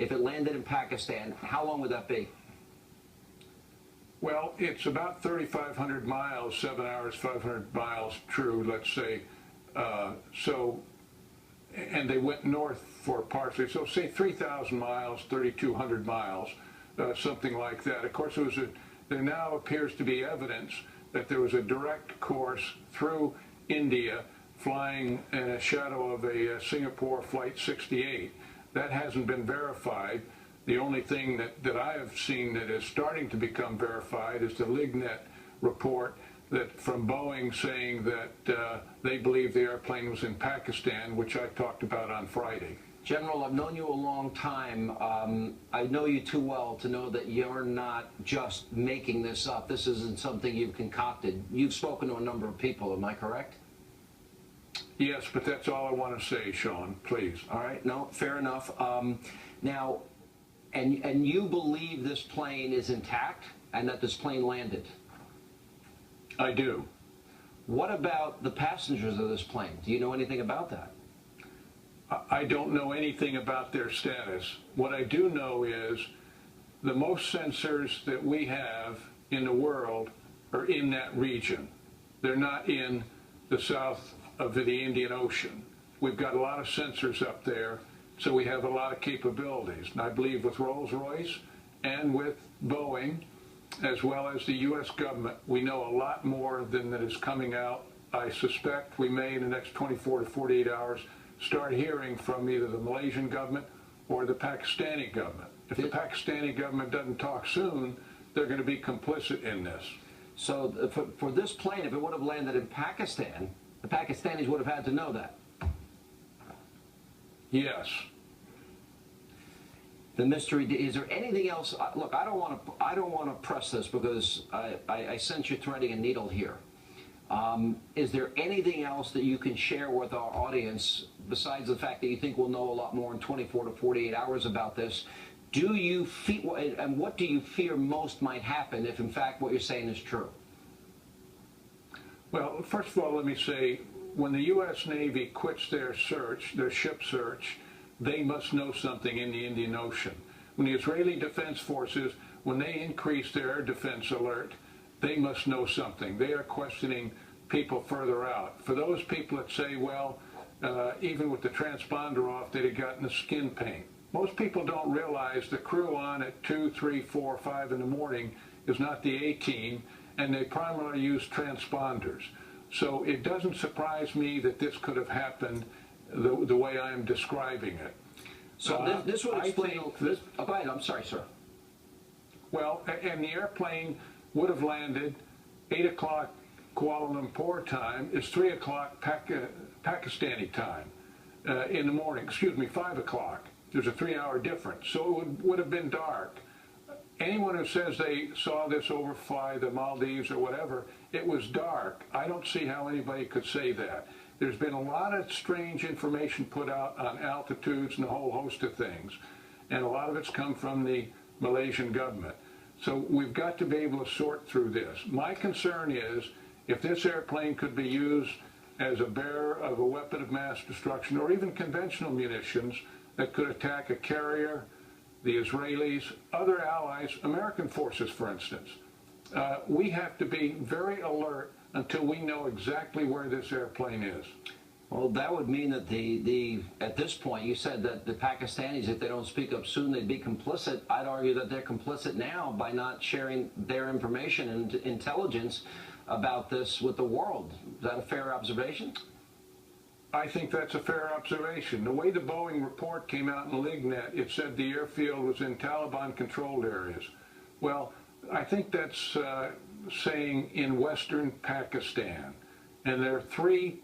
if it landed in Pakistan, how long would that be? Well, it's about 3,500 miles, 7 hours, 500 miles true, let's say. And they went north for partially, so say 3,000 miles, 3,200 miles, something like that. Of course, there now appears to be evidence that there was a direct course through India flying in a shadow of a Singapore Flight 68. That hasn't been verified. The only thing that I have seen that is starting to become verified is the LigNet report that from Boeing saying that they believe the airplane was in Pakistan, which I talked about on Friday. General, I've known you a long time. I know you too well to know that you're not just making this up. This isn't something you've concocted. You've spoken to a number of people, am I correct? Yes, but that's all I want to say, Sean, please. All right, no, fair enough. Now, and you believe this plane is intact and that this plane landed? I do. What about the passengers of this plane? Do you know anything about that? I don't know anything about their status. What I do know is the most sensors that we have in the world are in that region. They're not in the south of the Indian Ocean. We've got a lot of sensors up there, so we have a lot of capabilities. And I believe with Rolls-Royce and with Boeing, as well as the U.S. government, we know a lot more than that is coming out. I suspect we may, in the next 24 to 48 hours, start hearing from either the Malaysian government or the Pakistani government. If the Pakistani government doesn't talk soon, they're going to be complicit in this. So for this plane, if it would have landed in Pakistan, the Pakistanis would have had to know that? Yes. The mystery, is there anything else? Look, I don't want to press this because I sense you're threading a needle here. Is there anything else that you can share with our audience besides the fact that you think we'll know a lot more in 24 to 48 hours about this? Do you feel, and what do you fear most might happen if in fact what you're saying is true? Well, first of all, let me say, when the U.S. Navy quits their search, their ship search, they must know something in the Indian Ocean. When the Israeli Defense Forces, when they increase their air defense alert, they must know something. They are questioning people further out. For those people that say, well, even with the transponder off, they'd have gotten the skin paint. Most people don't realize the crew on at 2, 3, 4, 5 in the morning is not the A-team, and they primarily use transponders. So it doesn't surprise me that this could have happened the way I am describing it. So this would explain this. Oh, go ahead. I'm sorry, sir. Well, and the airplane would have landed 8 o'clock Kuala Lumpur time. It's 3 o'clock Pakistani time in the morning. Excuse me, 5 o'clock. There's a 3-hour difference. So it would have been dark. Anyone who says they saw this overfly the Maldives or whatever, it was dark. I don't see how anybody could say that. There's been a lot of strange information put out on altitudes and a whole host of things, and a lot of it's come from the Malaysian government. So we've got to be able to sort through this. My concern is if this airplane could be used as a bearer of a weapon of mass destruction or even conventional munitions that could attack a carrier, the Israelis, other allies, American forces, for instance. We have to be very alert until we know exactly where this airplane is. Well, that would mean that at this point, you said that the Pakistanis, if they don't speak up soon, they'd be complicit. I'd argue that they're complicit now by not sharing their information and intelligence about this with the world. Is that a fair observation? I think that's a fair observation. The way the Boeing report came out in LigNet, it said the airfield was in Taliban-controlled areas. Well, I think that's saying in western Pakistan. And there are 3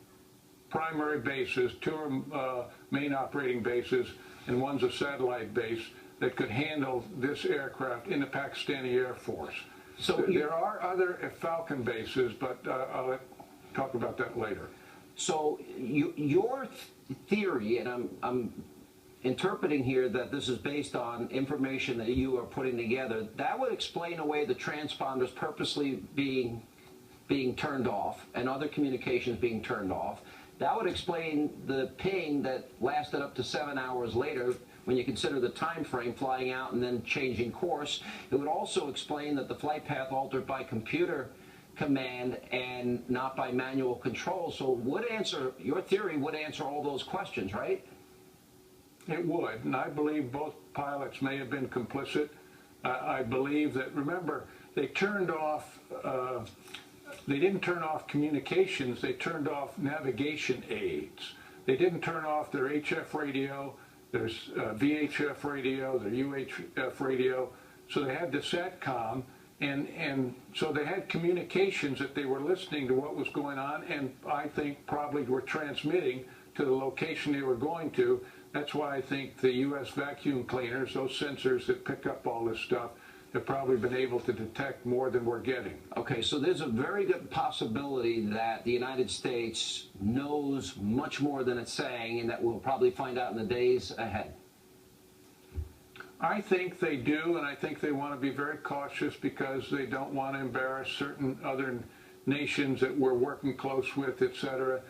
primary bases, 2 are main operating bases, and one's a satellite base that could handle this aircraft in the Pakistani Air Force. So there are other Falcon bases, but I'll talk about that later. So your theory, and I'm interpreting here that this is based on information that you are putting together, that would explain away the transponders purposely being turned off and other communications being turned off. That would explain the ping that lasted up to 7 hours later when you consider the time frame, flying out and then changing course. It would also explain that the flight path altered by computer command and not by manual control. So your theory would answer all those questions, right? It would, and I believe both pilots may have been complicit. I believe that, remember, they turned off, they didn't turn off communications, they turned off navigation aids. They didn't turn off their HF radio, their VHF radio, their UHF radio, so they had the SATCOM, and so they had communications that they were listening to what was going on, and I think probably were transmitting to the location they were going to. That's why I think the U.S. vacuum cleaners, those sensors that pick up all this stuff, have probably been able to detect more than we're getting. Okay, so there's a very good possibility that the United States knows much more than it's saying, and that we'll probably find out in the days ahead. I think they do, and I think they want to be very cautious because they don't want to embarrass certain other nations that we're working close with, etc.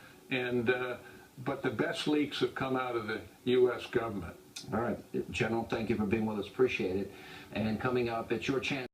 But the best leaks have come out of the U.S. government. All right, General, thank you for being with us. Appreciate it. And coming up, it's your chance.